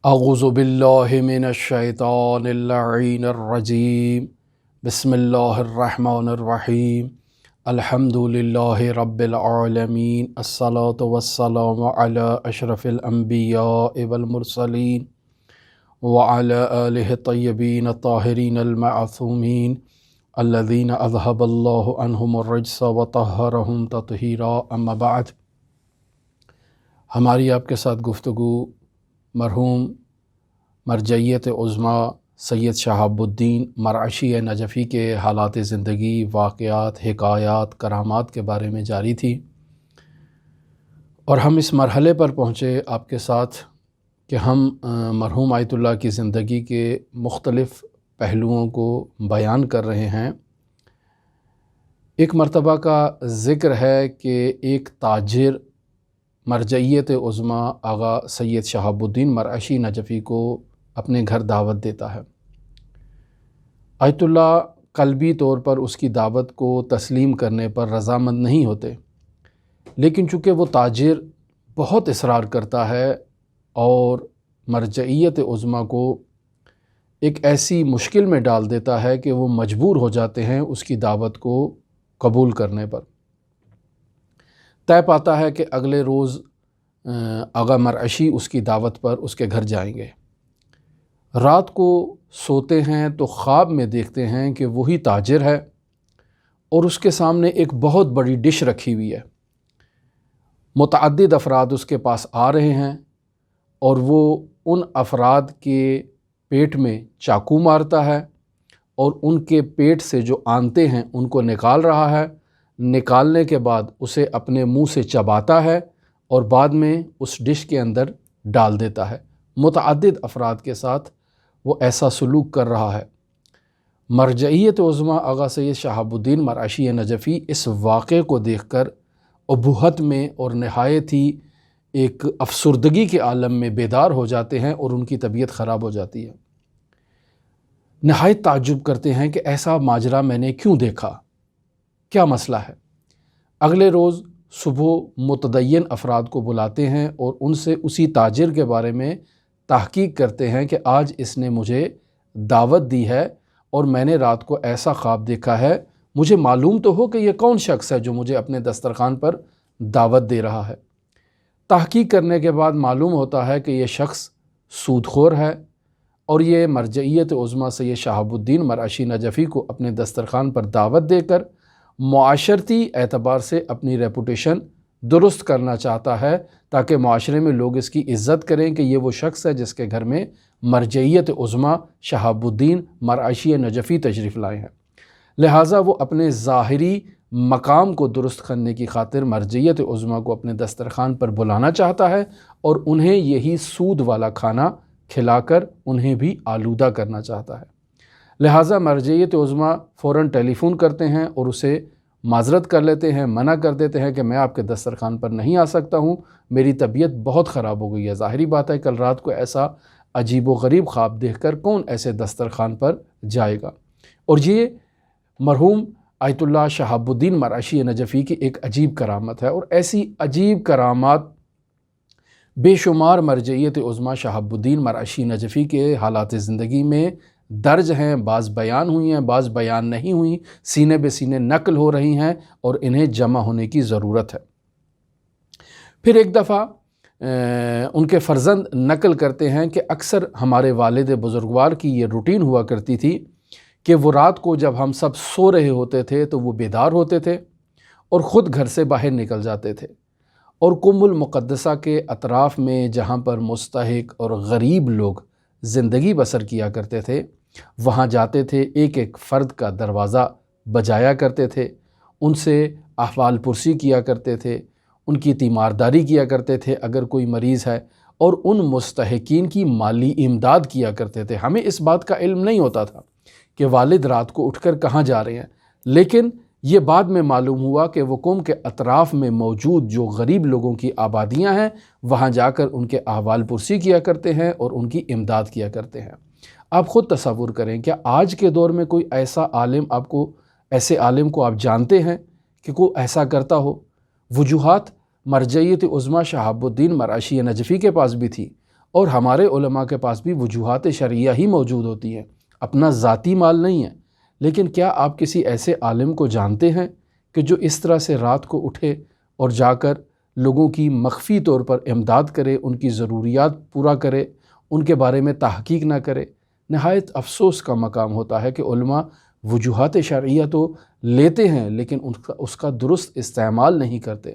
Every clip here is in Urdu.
اعوذ باللہ من الشیطان اللعین الرجیم بسم اللہ الرحمن الرحیم الحمد للہ رب العالمین الصلاة والسلام علی اشرف الانبیاء والمرسلین وعلی آلہ الطیبین الطاہرین المعصومین الذین اذہب اللہ عنہم الرجس وطہرہم تطہیرا، اما بعد۔ ہماری آپ کے ساتھ گفتگو مرحوم مرجعیت عظمیٰ سید شہاب الدین مرعشی نجفی کے حالات زندگی، واقعات، حکایات، کرامات کے بارے میں جاری تھی، اور ہم اس مرحلے پر پہنچے آپ کے ساتھ کہ ہم مرحوم آیت اللہ کی زندگی کے مختلف پہلوؤں کو بیان کر رہے ہیں۔ ایک مرتبہ کا ذکر ہے کہ ایک تاجر مرجعیت عظمیٰ آغا سید شہاب الدین مرعشی نجفی کو اپنے گھر دعوت دیتا ہے۔ آیت اللہ قلبی طور پر اس کی دعوت کو تسلیم کرنے پر رضامند نہیں ہوتے، لیکن چونکہ وہ تاجر بہت اصرار کرتا ہے اور مرجعیت عظمیٰ کو ایک ایسی مشکل میں ڈال دیتا ہے کہ وہ مجبور ہو جاتے ہیں اس کی دعوت کو قبول کرنے پر۔ طے پاتا ہے کہ اگلے روز آغا مرعشی اس کی دعوت پر اس کے گھر جائیں گے۔ رات کو سوتے ہیں تو خواب میں دیکھتے ہیں کہ وہی تاجر ہے اور اس کے سامنے ایک بہت بڑی ڈش رکھی ہوئی ہے۔ متعدد افراد اس کے پاس آ رہے ہیں اور وہ ان افراد کے پیٹ میں چاقو مارتا ہے اور ان کے پیٹ سے جو آنتے ہیں ان کو نکال رہا ہے۔ نکالنے کے بعد اسے اپنے منہ سے چباتا ہے اور بعد میں اس ڈش کے اندر ڈال دیتا ہے۔ متعدد افراد کے ساتھ وہ ایسا سلوک کر رہا ہے۔ مرجعیت عظمیٰ آغا سید شہاب الدین مرعشی نجفی اس واقعے کو دیکھ کر ابہت میں اور نہایت ہی ایک افسردگی کے عالم میں بیدار ہو جاتے ہیں اور ان کی طبیعت خراب ہو جاتی ہے۔ نہایت تعجب کرتے ہیں کہ ایسا ماجرا میں نے کیوں دیکھا، کیا مسئلہ ہے۔ اگلے روز صبح متدین افراد کو بلاتے ہیں اور ان سے اسی تاجر کے بارے میں تحقیق کرتے ہیں کہ آج اس نے مجھے دعوت دی ہے اور میں نے رات کو ایسا خواب دیکھا ہے، مجھے معلوم تو ہو کہ یہ کون شخص ہے جو مجھے اپنے دسترخوان پر دعوت دے رہا ہے۔ تحقیق کرنے کے بعد معلوم ہوتا ہے کہ یہ شخص سود خور ہے اور یہ مرجعیت عظمیٰ سید شہاب الدین مرعشی نجفی کو اپنے دسترخوان پر دعوت دے کر معاشرتی اعتبار سے اپنی ریپوٹیشن درست کرنا چاہتا ہے، تاکہ معاشرے میں لوگ اس کی عزت کریں کہ یہ وہ شخص ہے جس کے گھر میں مرجعیت عظمیٰ شہاب الدین مرعشی نجفی تشریف لائے ہیں۔ لہٰذا وہ اپنے ظاہری مقام کو درست کرنے کی خاطر مرجعیت عظمیٰ کو اپنے دسترخوان پر بلانا چاہتا ہے اور انہیں یہی سود والا کھانا کھلا کر انہیں بھی آلودہ کرنا چاہتا ہے۔ لہٰذا مرجعیت عظمیٰ فوراً ٹیلی فون کرتے ہیں اور اسے معذرت کر لیتے ہیں، منع کر دیتے ہیں کہ میں آپ کے دسترخوان پر نہیں آ سکتا ہوں، میری طبیعت بہت خراب ہو گئی ہے۔ ظاہری بات ہے کل رات کو ایسا عجیب و غریب خواب دیکھ کر کون ایسے دسترخوان پر جائے گا۔ اور یہ مرحوم آیت اللہ شہاب الدین مرعشی نجفی کی ایک عجیب کرامت ہے، اور ایسی عجیب کرامات بے شمار مرجعیت عظمیٰ شہاب الدین مرعشی نجفی کے حالات زندگی میں درج ہیں۔ بعض بیان ہوئی ہیں، بعض بیان نہیں ہوئیں، سینے بے سینے نقل ہو رہی ہیں اور انہیں جمع ہونے کی ضرورت ہے۔ پھر ایک دفعہ ان کے فرزند نقل کرتے ہیں کہ اکثر ہمارے والد بزرگوار کی یہ روٹین ہوا کرتی تھی کہ وہ رات کو جب ہم سب سو رہے ہوتے تھے تو وہ بیدار ہوتے تھے اور خود گھر سے باہر نکل جاتے تھے، اور قم المقدسہ کے اطراف میں جہاں پر مستحق اور غریب لوگ زندگی بسر کیا کرتے تھے وہاں جاتے تھے، ایک ایک فرد کا دروازہ بجایا کرتے تھے، ان سے احوال پرسی کیا کرتے تھے، ان کی تیمارداری کیا کرتے تھے اگر کوئی مریض ہے، اور ان مستحقین کی مالی امداد کیا کرتے تھے۔ ہمیں اس بات کا علم نہیں ہوتا تھا کہ والد رات کو اٹھ کر کہاں جا رہے ہیں، لیکن یہ بعد میں معلوم ہوا کہ وہ قوم کے اطراف میں موجود جو غریب لوگوں کی آبادیاں ہیں وہاں جا کر ان کے احوال پرسی کیا کرتے ہیں اور ان کی امداد کیا کرتے ہیں۔ آپ خود تصور کریں، کیا آج کے دور میں کوئی ایسا عالم ایسے عالم کو آپ جانتے ہیں کہ کوئی ایسا کرتا ہو؟ وجوہات مرجعیت عظمیٰ شہاب الدین مرعشی نجفی کے پاس بھی تھی اور ہمارے علماء کے پاس بھی وجوہات شرعیہ ہی موجود ہوتی ہیں، اپنا ذاتی مال نہیں ہے۔ لیکن کیا آپ کسی ایسے عالم کو جانتے ہیں کہ جو اس طرح سے رات کو اٹھے اور جا کر لوگوں کی مخفی طور پر امداد کرے، ان کی ضروریات پورا کرے، ان کے بارے میں تحقیق نہ کرے؟ نہایت افسوس کا مقام ہوتا ہے کہ علماء وجوہات شرعیہ تو لیتے ہیں لیکن اس کا درست استعمال نہیں کرتے،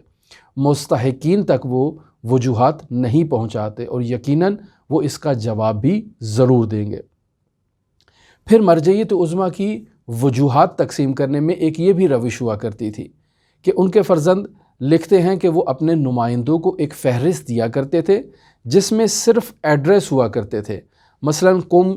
مستحقین تک وہ وجوہات نہیں پہنچاتے، اور یقیناً وہ اس کا جواب بھی ضرور دیں گے۔ پھر مرجعیت عظمیٰ کی وجوہات تقسیم کرنے میں ایک یہ بھی روش ہوا کرتی تھی کہ ان کے فرزند لکھتے ہیں کہ وہ اپنے نمائندوں کو ایک فہرست دیا کرتے تھے جس میں صرف ایڈریس ہوا کرتے تھے، مثلاً قم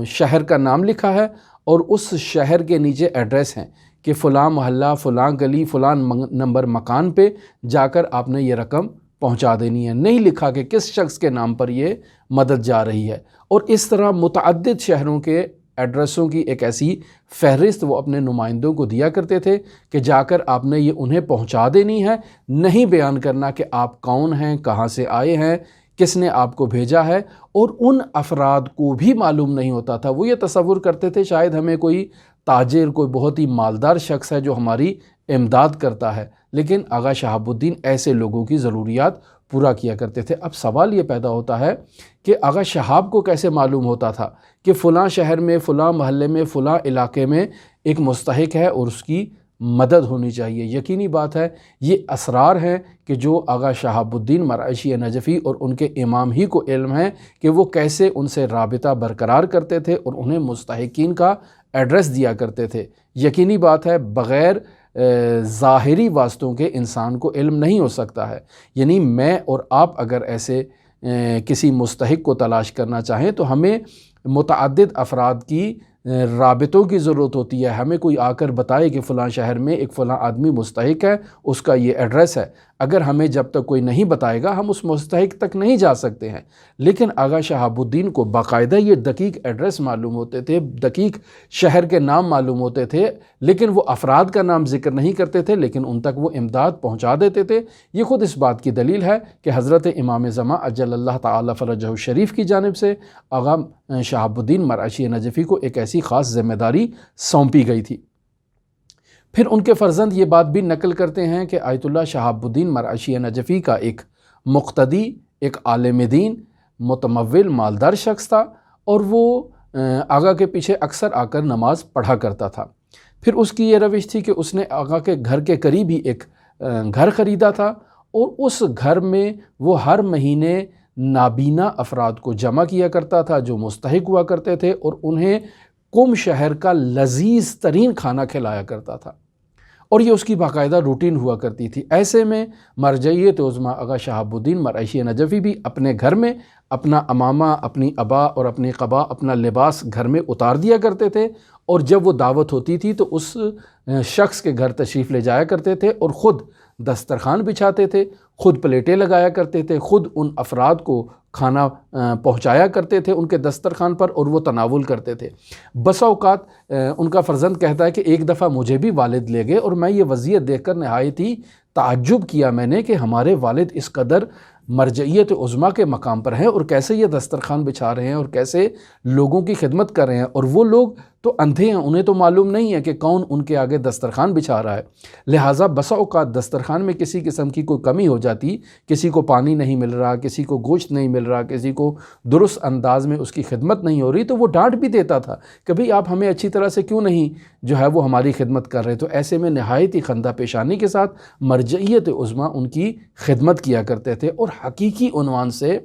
شہر کا نام لکھا ہے اور اس شہر کے نیچے ایڈریس ہیں کہ فلاں محلہ، فلاں گلی، فلاں نمبر مکان پہ جا کر آپ نے یہ رقم پہنچا دینی ہے، نہیں لکھا کہ کس شخص کے نام پر یہ مدد جا رہی ہے۔ اور اس طرح متعدد شہروں کے ایڈریسوں کی ایک ایسی فہرست وہ اپنے نمائندوں کو دیا کرتے تھے کہ جا کر آپ نے یہ انہیں پہنچا دینی ہے، نہیں بیان کرنا کہ آپ کون ہیں، کہاں سے آئے ہیں، کس نے آپ کو بھیجا ہے۔ اور ان افراد کو بھی معلوم نہیں ہوتا تھا، وہ یہ تصور کرتے تھے شاید ہمیں کوئی تاجر، کوئی بہت ہی مالدار شخص ہے جو ہماری امداد کرتا ہے، لیکن آغا شہاب الدین ایسے لوگوں کی ضروریات پورا کیا کرتے تھے۔ اب سوال یہ پیدا ہوتا ہے کہ آغا شہاب کو کیسے معلوم ہوتا تھا کہ فلاں شہر میں، فلاں محلے میں، فلاں علاقے میں ایک مستحق ہے اور اس کی مدد ہونی چاہیے؟ یقینی بات ہے یہ اسرار ہیں کہ جو آغا شہاب الدین مرعشی نجفی اور ان کے امام ہی کو علم ہے کہ وہ کیسے ان سے رابطہ برقرار کرتے تھے اور انہیں مستحقین کا ایڈریس دیا کرتے تھے۔ یقینی بات ہے بغیر ظاہری واسطوں کے انسان کو علم نہیں ہو سکتا ہے، یعنی میں اور آپ اگر ایسے کسی مستحق کو تلاش کرنا چاہیں تو ہمیں متعدد افراد کی رابطوں کی ضرورت ہوتی ہے، ہمیں کوئی آ کر بتائے کہ فلاں شہر میں ایک فلاں آدمی مستحق ہے، اس کا یہ ایڈریس ہے۔ اگر ہمیں جب تک کوئی نہیں بتائے گا ہم اس مستحق تک نہیں جا سکتے ہیں۔ لیکن آغا شہاب الدین کو باقاعدہ یہ دقیق ایڈریس معلوم ہوتے تھے، دقیق شہر کے نام معلوم ہوتے تھے، لیکن وہ افراد کا نام ذکر نہیں کرتے تھے، لیکن ان تک وہ امداد پہنچا دیتے تھے۔ یہ خود اس بات کی دلیل ہے کہ حضرت امام زمان عجل اللہ تعالی فرجہ الشریف کی جانب سے آغا شہاب الدین مرعشی نجفی کو ایک ایسی خاص ذمہ داری سونپی گئی تھی۔ پھر ان کے فرزند یہ بات بھی نقل کرتے ہیں کہ آیت اللہ شہاب الدین مرعشی نجفی کا ایک مقتدی، ایک عالم دین، متمول، مالدار شخص تھا اور وہ آقا کے پیچھے اکثر آ کر نماز پڑھا کرتا تھا۔ پھر اس کی یہ روش تھی کہ اس نے آقا کے گھر کے قریب ہی ایک گھر خریدا تھا اور اس گھر میں وہ ہر مہینے نابینا افراد کو جمع کیا کرتا تھا جو مستحق ہوا کرتے تھے اور انہیں قم شہر کا لذیذ ترین کھانا کھلایا کرتا تھا، اور یہ اس کی باقاعدہ روٹین ہوا کرتی تھی۔ ایسے میں مرجعیت عظمیٰ آغا شہاب الدین مرعشی نجفی بھی اپنے گھر میں اپنا امامہ، اپنی ابا اور اپنی قبا، اپنا لباس گھر میں اتار دیا کرتے تھے، اور جب وہ دعوت ہوتی تھی تو اس شخص کے گھر تشریف لے جایا کرتے تھے اور خود دسترخوان بچھاتے تھے، خود پلیٹیں لگایا کرتے تھے، خود ان افراد کو کھانا پہنچایا کرتے تھے ان کے دسترخوان پر اور وہ تناول کرتے تھے۔ بسا اوقات ان کا فرزند کہتا ہے کہ ایک دفعہ مجھے بھی والد لے گئے اور میں یہ وضعیت دیکھ کر نہایت ہی تعجب کیا میں نے کہ ہمارے والد اس قدر مرجعیت عظمیٰ کے مقام پر ہیں اور کیسے یہ دسترخوان بچھا رہے ہیں اور کیسے لوگوں کی خدمت کر رہے ہیں، اور وہ لوگ تو اندھے ہیں، انہیں تو معلوم نہیں ہے کہ کون ان کے آگے دسترخوان بچھا رہا ہے۔ لہٰذا بسا اوقات دسترخوان میں کسی قسم کی کوئی کمی ہو جاتی، کسی کو پانی نہیں مل رہا، کسی کو گوشت نہیں مل رہا، کسی کو درست انداز میں اس کی خدمت نہیں ہو رہی، تو وہ ڈانٹ بھی دیتا تھا کہ بھئی آپ ہمیں اچھی طرح سے کیوں نہیں جو ہے وہ ہماری خدمت کر رہے۔ تو ایسے میں نہایت ہی خندہ پیشانی کے ساتھ مرجعیت عظمیٰ ان کی خدمت کیا کرتے تھے، اور حقیقی عنوان سے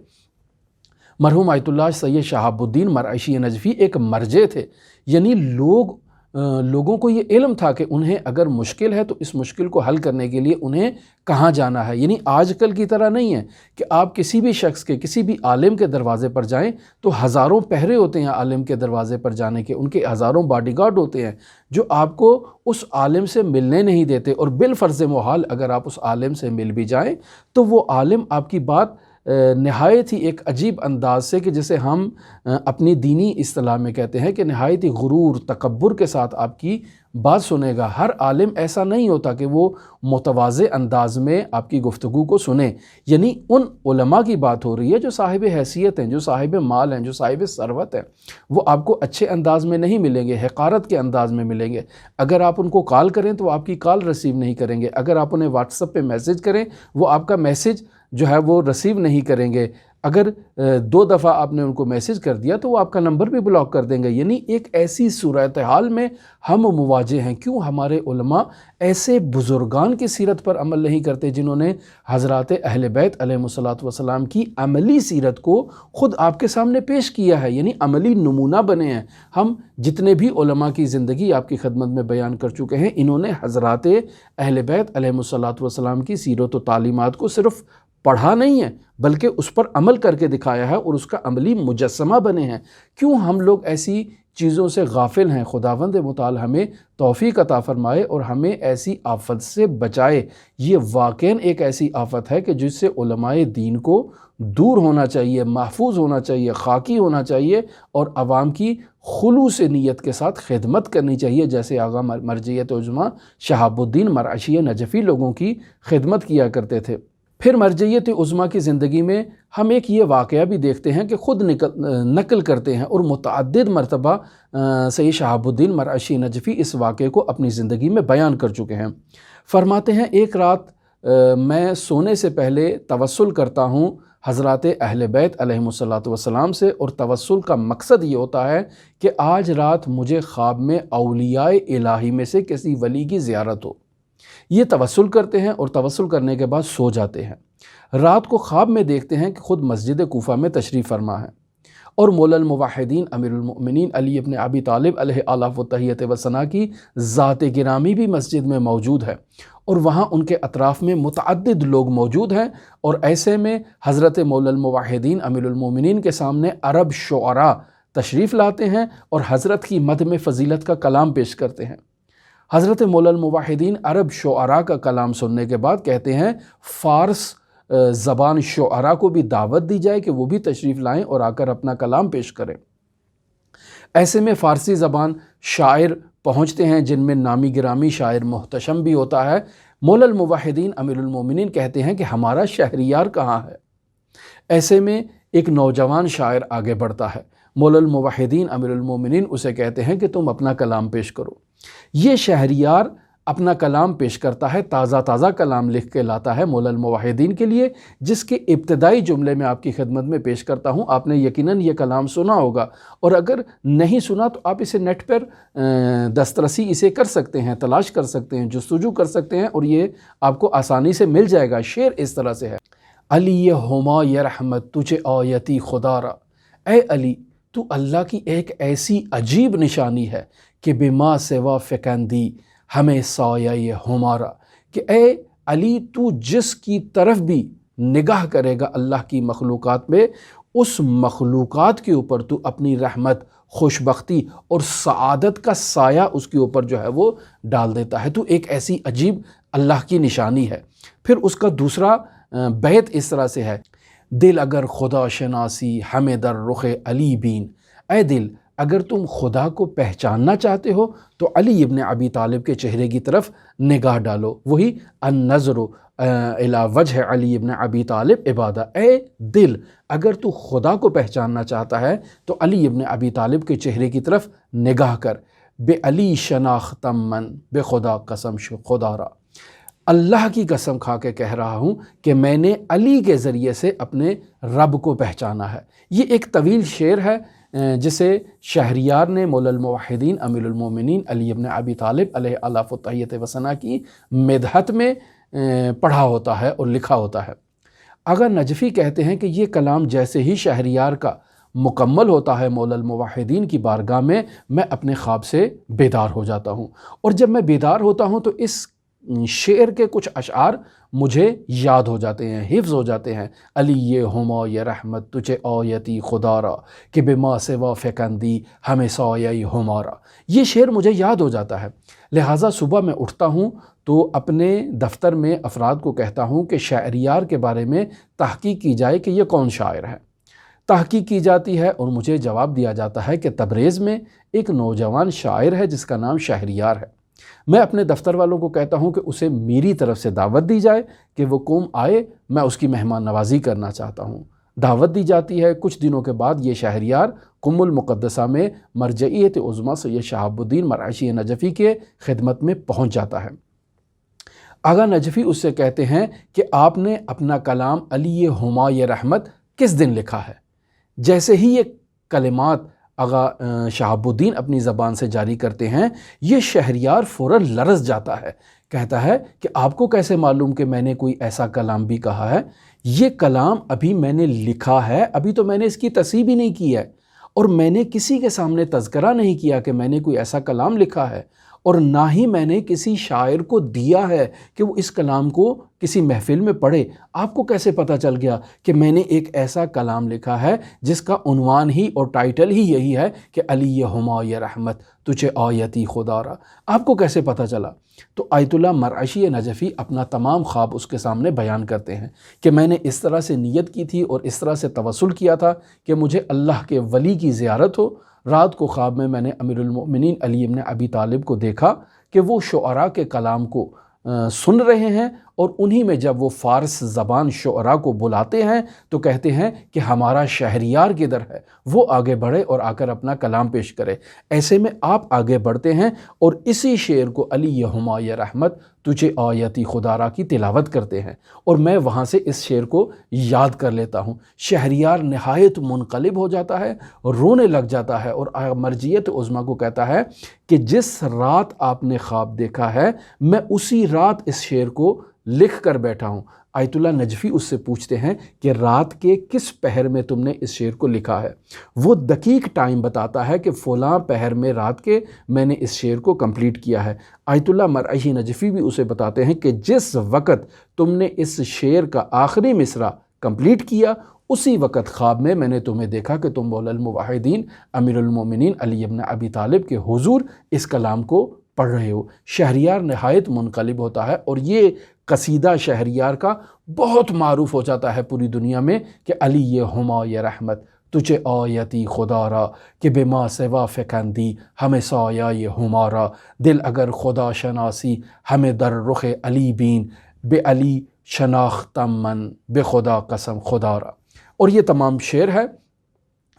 مرحوم آیت اللہ سید شہاب الدین مرعشی نجفی ایک مرجع تھے، یعنی لوگوں کو یہ علم تھا کہ انہیں اگر مشکل ہے تو اس مشکل کو حل کرنے کے لیے انہیں کہاں جانا ہے۔ یعنی آج کل کی طرح نہیں ہے کہ آپ کسی بھی شخص کے، کسی بھی عالم کے دروازے پر جائیں تو ہزاروں پہرے ہوتے ہیں عالم کے دروازے پر جانے کے، ان کے ہزاروں باڈی گارڈ ہوتے ہیں جو آپ کو اس عالم سے ملنے نہیں دیتے، اور بالفرض محال اگر آپ اس عالم سے مل بھی جائیں تو وہ عالم آپ کی بات نہایت ہی ایک عجیب انداز سے کہ جسے ہم اپنی دینی اصطلاح میں کہتے ہیں کہ نہایت ہی غرور تکبر کے ساتھ آپ کی بات سنے گا۔ ہر عالم ایسا نہیں ہوتا کہ وہ متواضع انداز میں آپ کی گفتگو کو سنے، یعنی ان علماء کی بات ہو رہی ہے جو صاحب حیثیت ہیں، جو صاحب مال ہیں، جو صاحب ثروت ہیں۔ وہ آپ کو اچھے انداز میں نہیں ملیں گے، حقارت کے انداز میں ملیں گے۔ اگر آپ ان کو کال کریں تو وہ آپ کی کال ریسیو نہیں کریں گے، اگر آپ انہیں واٹس ایپ پہ میسج کریں وہ آپ کا میسج جو ہے وہ ریسیو نہیں کریں گے، اگر 2 دفعہ آپ نے ان کو میسج کر دیا تو وہ آپ کا نمبر بھی بلاک کر دیں گے۔ یعنی ایک ایسی صورتحال میں ہم مواجہ ہیں۔ کیوں ہمارے علماء ایسے بزرگان کی سیرت پر عمل نہیں کرتے جنہوں نے حضرات اہل بیت علیہم السلام کی عملی سیرت کو خود آپ کے سامنے پیش کیا ہے، یعنی عملی نمونہ بنے ہیں۔ ہم جتنے بھی علماء کی زندگی آپ کی خدمت میں بیان کر چکے ہیں، انہوں نے حضرات اہل بیت علیہم السلام کی سیرت و تعلیمات کو صرف پڑھا نہیں ہے بلکہ اس پر عمل کر کے دکھایا ہے اور اس کا عملی مجسمہ بنے ہیں۔ کیوں ہم لوگ ایسی چیزوں سے غافل ہیں؟ خداوند متعال ہمیں توفیق عطا فرمائے اور ہمیں ایسی آفت سے بچائے۔ یہ واقعاً ایک ایسی آفت ہے کہ جس سے علماء دین کو دور ہونا چاہیے، محفوظ ہونا چاہیے، خاکی ہونا چاہیے اور عوام کی خلوص نیت کے ساتھ خدمت کرنی چاہیے، جیسے آغا مرجعیت عظمیٰ شہاب الدین مرعشی نجفی لوگوں کی خدمت کیا کرتے تھے۔ پھر مرجعیت عظمیٰ کی زندگی میں ہم ایک یہ واقعہ بھی دیکھتے ہیں کہ خود نقل کرتے ہیں اور متعدد مرتبہ سید شہاب الدین مرعشی نجفی اس واقعے کو اپنی زندگی میں بیان کر چکے ہیں۔ فرماتے ہیں ایک رات میں سونے سے پہلے توسل کرتا ہوں حضرات اہل بیت علیہم السلام سے، اور توسل کا مقصد یہ ہوتا ہے کہ آج رات مجھے خواب میں اولیاء الہی میں سے کسی ولی کی زیارت ہو۔ یہ توسل کرتے ہیں اور توسل کرنے کے بعد سو جاتے ہیں۔ رات کو خواب میں دیکھتے ہیں کہ خود مسجد کوفہ میں تشریف فرما ہے اور مولا الموحدین امیر المؤمنین علی ابن ابی طالب علیہ آلاف و تحیت و ثنا کی ذات گرامی بھی مسجد میں موجود ہے، اور وہاں ان کے اطراف میں متعدد لوگ موجود ہیں، اور ایسے میں حضرت مولا الموحدین امیر المؤمنین کے سامنے عرب شعراء تشریف لاتے ہیں اور حضرت کی مدح میں فضیلت کا کلام پیش کرتے ہیں۔ حضرت مولا الموحدین عرب شعراء کا کلام سننے کے بعد کہتے ہیں فارس زبان شعراء کو بھی دعوت دی جائے کہ وہ بھی تشریف لائیں اور آ کر اپنا کلام پیش کریں۔ ایسے میں فارسی زبان شاعر پہنچتے ہیں جن میں نامی گرامی شاعر محتشم بھی ہوتا ہے۔ مولا الموحدین امیر المومنین کہتے ہیں کہ ہمارا شہریار کہاں ہے؟ ایسے میں ایک نوجوان شاعر آگے بڑھتا ہے، مولا الموحدین امیر المومنین اسے کہتے ہیں کہ تم اپنا کلام پیش کرو۔ یہ شہریار اپنا کلام پیش کرتا ہے، تازہ تازہ کلام لکھ کے لاتا ہے مولا الموحدین کے لیے، جس کے ابتدائی جملے میں آپ کی خدمت میں پیش کرتا ہوں۔ آپ نے یقیناً یہ کلام سنا ہوگا، اور اگر نہیں سنا تو آپ اسے نیٹ پر دسترسی اسے کر سکتے ہیں، تلاش کر سکتے ہیں، جستجو کر سکتے ہیں، اور یہ آپ کو آسانی سے مل جائے گا۔ شعر اس طرح سے ہے: علی ہما یہ رحمت تجھے آیتی خدا را، اے علی تو اللہ کی ایک ایسی عجیب نشانی ہے کہ بما سوا فکندی ہمیں سایہ ہمارا، کہ اے علی تو جس کی طرف بھی نگاہ کرے گا اللہ کی مخلوقات میں، اس مخلوقات کے اوپر تو اپنی رحمت، خوشبختی اور سعادت کا سایہ اس کے اوپر جو ہے وہ ڈال دیتا ہے۔ تو ایک ایسی عجیب اللہ کی نشانی ہے۔ پھر اس کا دوسرا بیت اس طرح سے ہے: دل اگر خدا شناسی ہمیں در رخ علی بین، اے دل اگر تم خدا کو پہچاننا چاہتے ہو تو علی ابن ابی طالب کے چہرے کی طرف نگاہ ڈالو۔ وہی النظر الی وجہ علی ابن ابی طالب عبادہ، اے دل اگر تو خدا کو پہچاننا چاہتا ہے تو علی ابن ابی طالب کے چہرے کی طرف نگاہ کر۔ بے علی شناختم من، بے خدا قسم خدا را، اللہ کی قسم کھا کے کہہ رہا ہوں کہ میں نے علی کے ذریعے سے اپنے رب کو پہچانا ہے۔ یہ ایک طویل شعر ہے جسے شہریار نے مولا الموحدین امیر المومنین علی ابن ابی طالب علیہ آلاف و تحیت و ثنا کی مدحت میں پڑھا ہوتا ہے اور لکھا ہوتا ہے۔ آغا نجفی کہتے ہیں کہ یہ کلام جیسے ہی شہریار کا مکمل ہوتا ہے مولا الموحدین کی بارگاہ میں اپنے خواب سے بیدار ہو جاتا ہوں، اور جب میں بیدار ہوتا ہوں تو اس شعر کے کچھ اشعار مجھے یاد ہو جاتے ہیں، حفظ ہو جاتے ہیں: علی یہ ہما یہ رحمت تجھے آیتی خدا را، کہ بما سوا فکندی ہمیں سایہ ہمارا۔ یہ شعر مجھے یاد ہو جاتا ہے، لہٰذا صبح میں اٹھتا ہوں تو اپنے دفتر میں افراد کو کہتا ہوں کہ شہریار کے بارے میں تحقیق کی جائے کہ یہ کون شاعر ہے۔ تحقیق کی جاتی ہے اور مجھے جواب دیا جاتا ہے کہ تبریز میں ایک نوجوان شاعر ہے جس کا نام شہریار ہے۔ میں اپنے دفتر والوں کو کہتا ہوں کہ اسے میری طرف سے دعوت دی جائے کہ وہ قوم آئے، میں اس کی مہمان نوازی کرنا چاہتا ہوں۔ دعوت دی جاتی ہے۔ کچھ دنوں کے بعد یہ شہریار قم المقدسہ میں مرجعیت عظمیٰ سید شہاب الدین مرعشی نجفی کے خدمت میں پہنچ جاتا ہے۔ آغا نجفی اس سے کہتے ہیں کہ آپ نے اپنا کلام علی ہمایہ رحمت کس دن لکھا ہے؟ جیسے ہی یہ کلمات آغا شہاب الدین اپنی زبان سے جاری کرتے ہیں، یہ شہریار فوراً لرز جاتا ہے، کہتا ہے کہ آپ کو کیسے معلوم کہ میں نے کوئی ایسا کلام بھی کہا ہے؟ یہ کلام ابھی میں نے لکھا ہے، ابھی تو میں نے اس کی تصحیح بھی نہیں کی ہے، اور میں نے کسی کے سامنے تذکرہ نہیں کیا کہ میں نے کوئی ایسا کلام لکھا ہے، اور نہ ہی میں نے کسی شاعر کو دیا ہے کہ وہ اس کلام کو کسی محفل میں پڑھے۔ آپ کو کیسے پتہ چل گیا کہ میں نے ایک ایسا کلام لکھا ہے جس کا عنوان ہی اور ٹائٹل ہی یہی ہے کہ علی ہمایہ رحمت تجھے آیتی خدا را؟ آپ کو کیسے پتہ چلا؟ تو آیت اللہ مرعشی نجفی اپنا تمام خواب اس کے سامنے بیان کرتے ہیں کہ میں نے اس طرح سے نیت کی تھی اور اس طرح سے توسل کیا تھا کہ مجھے اللہ کے ولی کی زیارت ہو۔ رات کو خواب میں نے امیر المؤمنین علی ابن ابی طالب کو دیکھا کہ وہ شعراء کے کلام کو سن رہے ہیں، اور انہی میں جب وہ فارس زبان شعراء کو بلاتے ہیں تو کہتے ہیں کہ ہمارا شہریار کدھر ہے، وہ آگے بڑھے اور آ کر اپنا کلام پیش کرے۔ ایسے میں آپ آگے بڑھتے ہیں اور اسی شعر کو علی ہمایہ رحمت تجھے آیتی خدا را کی تلاوت کرتے ہیں، اور میں وہاں سے اس شعر کو یاد کر لیتا ہوں۔ شہریار نہایت منقلب ہو جاتا ہے، رونے لگ جاتا ہے، اور مرجعیت عظمیٰ کو کہتا ہے کہ جس رات آپ نے خواب دیکھا ہے میں اسی رات اس شعر کو لکھ کر بیٹھا ہوں۔ آیت اللہ نجفی اس سے پوچھتے ہیں کہ رات کے کس پہر میں تم نے اس شعر کو لکھا ہے؟ وہ دقیق ٹائم بتاتا ہے کہ فلاں پہر میں رات کے میں نے اس شعر کو کمپلیٹ کیا ہے۔ آیت اللہ مرعشی نجفی بھی اسے بتاتے ہیں کہ جس وقت تم نے اس شعر کا آخری مصرع کمپلیٹ کیا اسی وقت خواب میں نے تمہیں دیکھا کہ تم مولا الموحدین امیر المومنین علی ابن ابی طالب کے حضور اس کلام کو پڑھ رہے ہو۔ شہریار نہایت منقلب ہوتا ہے، اور یہ قصیدہ شہریار کا بہت معروف ہو جاتا ہے پوری دنیا میں کہ علی ہمایہ رحمت تجھے آیتی خدا را کہ بما سوا فکندی ہمیں سایہ ہمارا، دل اگر خدا شناسی ہمیں در رخ علی بین، بے علی شناختم من بے خدا قسم خدا را۔ اور یہ تمام شعر ہے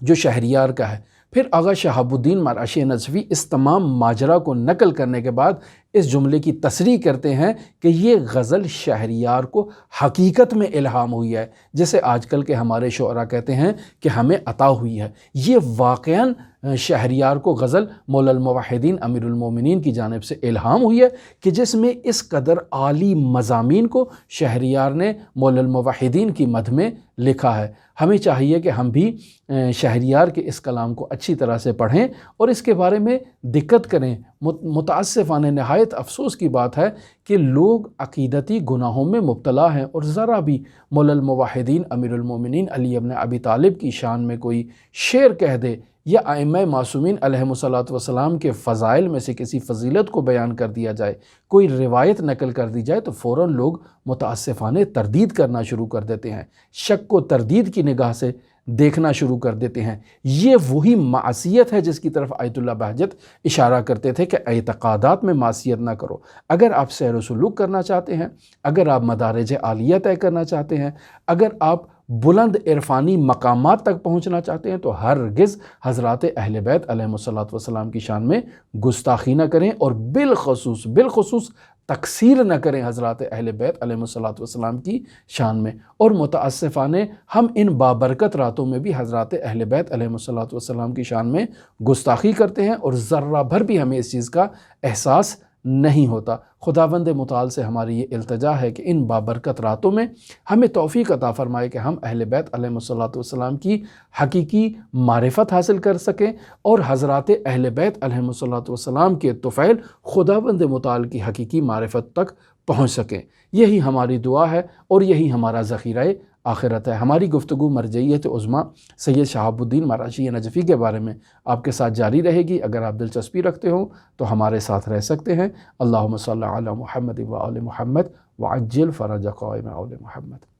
جو شہریار کا ہے۔ پھر آغا شہاب الدین مرعشی نجفی اس تمام ماجرا کو نقل کرنے کے بعد اس جملے کی تصریح کرتے ہیں کہ یہ غزل شہریار کو حقیقت میں الہام ہوئی ہے، جیسے آج کل کے ہمارے شعراء کہتے ہیں کہ ہمیں عطا ہوئی ہے۔ یہ واقعاً شہریار کو غزل مولا الموحدین امیر المومنین کی جانب سے الہام ہوئی ہے کہ جس میں اس قدر عالی مضامین کو شہریار نے مولا الموحدین کی مدح میں لکھا ہے۔ ہمیں چاہیے کہ ہم بھی شہریار کے اس کلام کو اچھی طرح سے پڑھیں اور اس کے بارے میں دقت کریں۔ متاسفانہ نہایت افسوس کی بات ہے کہ لوگ عقیدتی گناہوں میں مبتلا ہیں، اور ذرا بھی مولا الموحدین امیر المومنین علی ابن ابی طالب کی شان میں کوئی شعر کہہ دے یا ائمہ معصومین علیہم الصلاۃ والسلام کے فضائل میں سے کسی فضیلت کو بیان کر دیا جائے، کوئی روایت نقل کر دی جائے، تو فوراً لوگ متاسفانہ تردید کرنا شروع کر دیتے ہیں، شک و تردید کی نگاہ سے دیکھنا شروع کر دیتے ہیں۔ یہ وہی معصیت ہے جس کی طرف آیت اللہ بہجت اشارہ کرتے تھے کہ اعتقادات میں معصیت نہ کرو۔ اگر آپ سیر و سلوک کرنا چاہتے ہیں، اگر آپ مدارج عالیہ طے کرنا چاہتے ہیں، اگر آپ بلند عرفانی مقامات تک پہنچنا چاہتے ہیں، تو ہرگز حضرات اہل بیت علیہم الصلاۃ والسلام کی شان میں گستاخی نہ کریں، اور بالخصوص تقصیر نہ کریں حضرات اہل بیت علیہم الصلاۃ والسلام کی شان میں۔ اور متاسفانہ ہم ان بابرکت راتوں میں بھی حضرات اہل بیت علیہم الصلاۃ والسلام کی شان میں گستاخی کرتے ہیں، اور ذرہ بھر بھی ہمیں اس چیز کا احساس نہیں ہوتا۔ خداوند متعال سے ہماری یہ التجا ہے کہ ان بابرکت راتوں میں ہمیں توفیق عطا فرمائے کہ ہم اہل بیت علیہم الصلاۃ والسلام کی حقیقی معرفت حاصل کر سکیں، اور حضرات اہل بیت علیہم الصلاۃ والسلام کے طفیل خداوند متعال کی حقیقی معرفت تک پہنچ سکیں۔ یہی ہماری دعا ہے اور یہی ہمارا ذخیرہ آخرت ہے۔ ہماری گفتگو مرجعیت عظمیٰ سید شہاب الدین مراجعی نجفی کے بارے میں آپ کے ساتھ جاری رہے گی۔ اگر آپ دلچسپی رکھتے ہو تو ہمارے ساتھ رہ سکتے ہیں۔ اللہم صلی علی محمد و آل محمد وعجل فرج قائم آل محمد۔